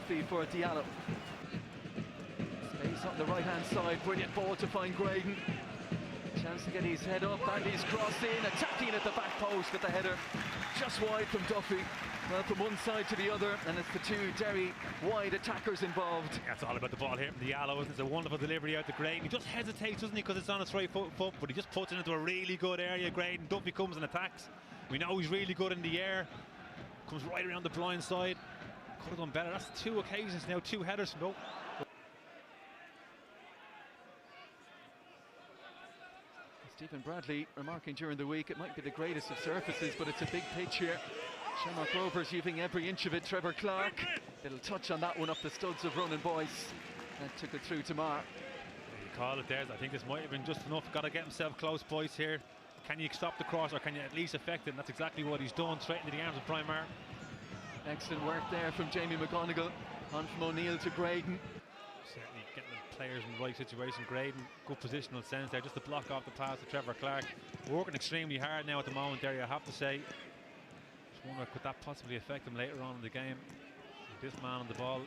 Duffy for Diallo. Space on the right hand side, brilliant ball to find Graydon. Chance to get his head up, and he's crossed in, attacking at the back post with the header. Just wide from Duffy. Well, from one side to the other, and it's the two Derry wide attackers involved. That's all about the ball here from Diallo. It's a wonderful delivery out to Graydon. He just hesitates, doesn't he, because it's on his right foot, but he just puts it into a really good area. Graydon, Duffy comes and attacks. We know he's really good in the air. Comes right around the blind side. Could have done better. That's 2 occasions now, 2 headers from goal. Stephen Bradley remarking during the week it might be the greatest of surfaces, but it's a big pitch here. Shamrock Rovers using every inch of it. Trevor Clark, little touch on that one off the studs of Ronan Boyce, and took it through to Marr. You call it there. I think this might have been just enough. Got to get himself close, Boyce here. Can you stop the cross, or can you at least affect it? And that's exactly what he's done, straight into the arms of Brian Marr. Excellent work there from Jamie McGonigal. On from O'Neill to Graydon. Certainly getting the players in the right situation. Graydon, good positional sense there, just to block off the pass to Trevor Clark. Working extremely hard now at the moment, Derry, I have to say. Just wonder, could that possibly affect him later on in the game? This man on the ball,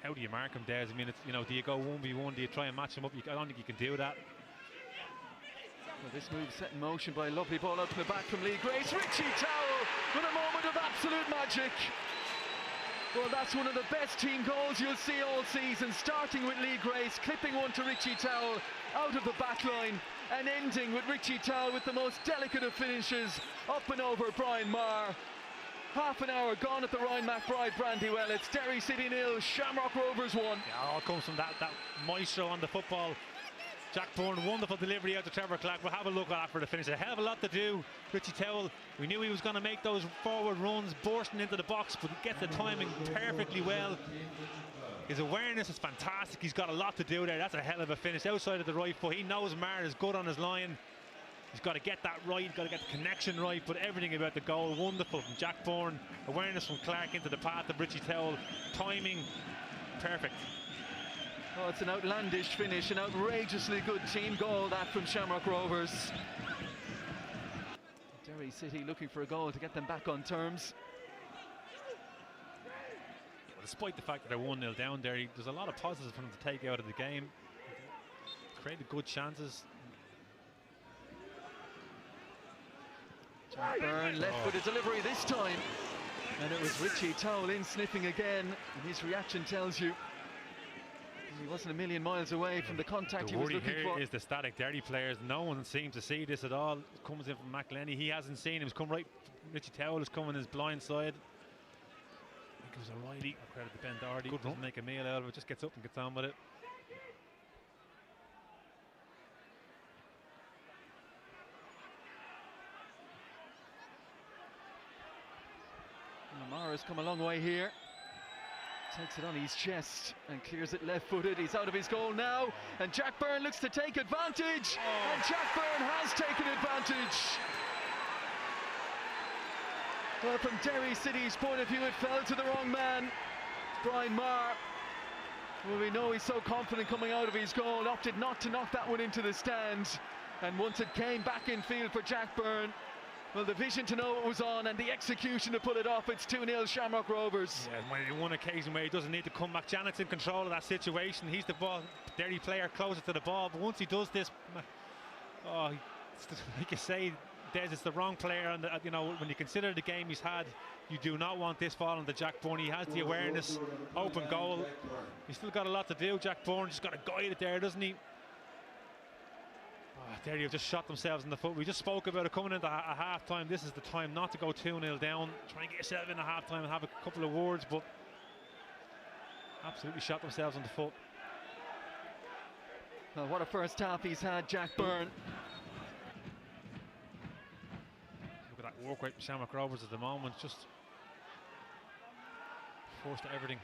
how do you mark him, Des? I mean, it's, you know, do you go 1v1? Do you try and match him up? I don't think you can do that. Well, this move set in motion by a lovely ball out from the back from Lee Grace. Richie Towell with a moment of absolute magic. Well, that's one of the best team goals you'll see all season, starting with Lee Grace, clipping one to Richie Towell out of the back line, and ending with Richie Towell with the most delicate of finishes up and over Brian Marr. Half an hour gone at the Ryan McBride Brandywell. It's Derry City 0, Shamrock Rovers 1. Yeah, all comes from that maestro on the football. Jack Byrne, wonderful delivery out to Trevor Clark. We'll have a look at that for the finish. A hell of a lot to do. Richie Towell, we knew he was going to make those forward runs, bursting into the box, but he gets the timing perfectly well. His awareness is fantastic. He's got a lot to do there. That's a hell of a finish outside of the right foot. He knows Marr is good on his line. He's got to get that right, he's got to get the connection right, but everything about the goal, wonderful from Jack Byrne. Awareness from Clark into the path of Richie Towell. Timing, perfect. Oh, it's an outlandish finish, an outrageously good team goal, that from Shamrock Rovers. Derry City looking for a goal to get them back on terms. Yeah, despite the fact that they're 1-0 down there, there's a lot of positives for them to take out of the game. Created good chances. Jack Byrne left with a delivery this time, and it was Richie Towell in sniffing again, and his reaction tells you he wasn't a million miles away from the contact he was looking for. The worry here is the static Derry players. No one seems to see this at all. It comes in from McElhenney. He hasn't seen him. He's come right. Richie Towell is coming his blind side. I think it was O'Reilly. I credit to Ben Doherty. Good doesn't make a meal out of it. Just gets up and gets on with it. Mara's come a long way here. Takes it on his chest and clears it left-footed. He's out of his goal now, and Jack Byrne looks to take advantage, and Jack Byrne has taken advantage. Well, from Derry City's point of view, it fell to the wrong man, Brian Marr. Well, we know he's so confident coming out of his goal, opted not to knock that one into the stand, and once it came back in field for Jack Byrne, well, the vision to know what was on and the execution to pull it off. It's 2-0 Shamrock Rovers. Yeah, one occasion where he doesn't need to come back. Janet's in control of that situation. He's the ball, Derry player closer to the ball. But once he does this, like you say, Des, it's the wrong player. And you know, when you consider the game he's had, you do not want this falling to Jack Byrne. He has the awareness, open goal. He's still got a lot to do. Jack Byrne just got to guide it there, doesn't he? Derry have just shot themselves in the foot. We just spoke about it coming into a half-time. This is the time not to go 2-0 down. Try and get yourself in a half-time and have a couple of words, but absolutely shot themselves in the foot. Well, what a first half he's had, Jack Byrne. Look at that work rate from Shamrock Rovers at the moment. Just forced to everything.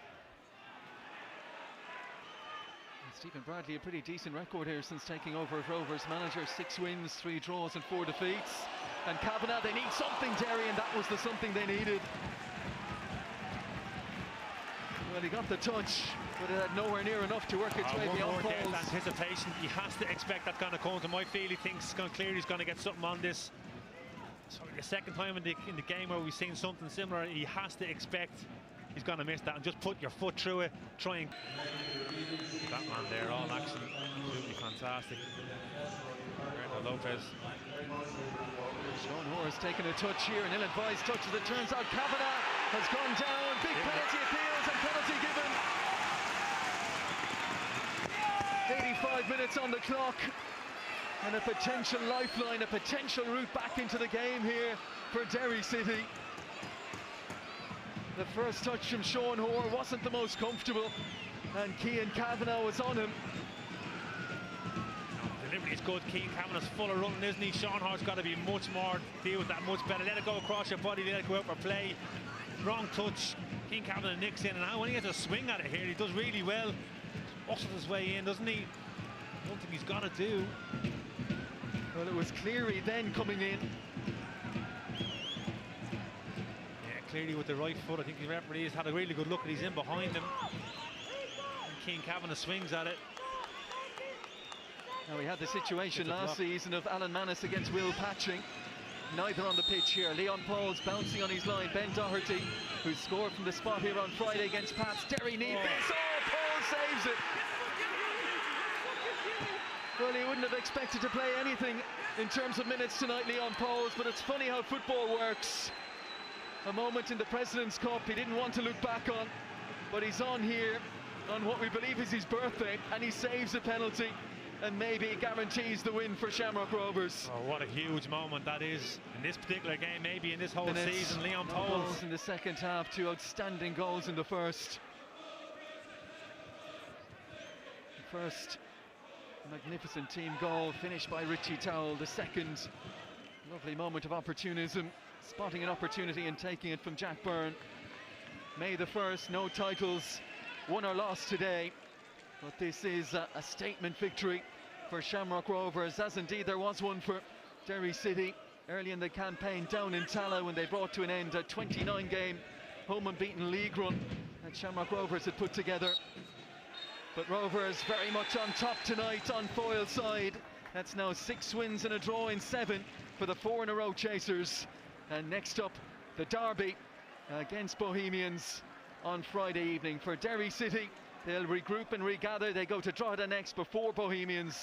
Stephen Bradley, a pretty decent record here since taking over as Rovers manager. 6 wins, 3 draws and 4 defeats. And Kavanagh, they need something, Derry, and that was the something they needed. Well, he got the touch, but it had nowhere near enough to work its way beyond Paul's. Anticipation, he has to expect that's going to come to my field. He thinks clearly he's going to get something on this. So the second time in the game where we've seen something similar, he has to expect he's going to miss that, and just put your foot through it, try and... That man there, all action, absolutely fantastic. Roberto Lopez. Sean Hoare has taken a touch here, an ill-advised touch as it turns out Kavanagh has gone down. Big penalty appeals and penalty given. 85 minutes on the clock, and a potential lifeline, a potential route back into the game here for Derry City. The first touch from Sean Hoare wasn't the most comfortable, and Cian Kavanagh was on him. Delivery is good. Cian Kavanagh's full of running, isn't he? Sean Hoare's got to be much more, deal with that much better. Let it go across your body, let it go out for play. Wrong touch. Cian Kavanagh nicks in, and when he has a swing at it here, he does really well. Muscles his way in, doesn't he? One thing he's got to do. Well, it was Cleary then coming in. Yeah, Cleary with the right foot. I think the referee has had a really good look at. He's in behind him. And Cian Kavanagh swings at it. Now, we had the situation last season of Alan Mannis against Will Patching. Neither on the pitch here. Leon Paul's bouncing on his line. Ben Doherty, who scored from the spot here on Friday against Pats. Derry need this. Oh, Paul saves it. Well, he wouldn't have expected to play anything in terms of minutes tonight, Leon Pauls, but it's funny how football works. A moment in the President's Cup he didn't want to look back on, but he's on here on what we believe is his birthday, and he saves a penalty and maybe guarantees the win for Shamrock Rovers. Oh, what a huge moment that is in this particular game, maybe in this whole season. Leon Pauls in the second half, 2 outstanding goals in the first. Magnificent team goal finished by Richie Towell. The second, lovely moment of opportunism, spotting an opportunity and taking it from Jack Byrne. May the 1st, no titles won or lost today, but this is a statement victory for Shamrock Rovers, as indeed there was one for Derry City early in the campaign down in Tallow, when they brought to an end a 29-game home unbeaten league run that Shamrock Rovers had put together. But Rovers very much on top tonight on Foyle's side. That's now 6 wins and a draw in 7 for the 4-in-a-row chasers. And next up, the derby against Bohemians on Friday evening. For Derry City, they'll regroup and regather. They go to Drogheda next before Bohemians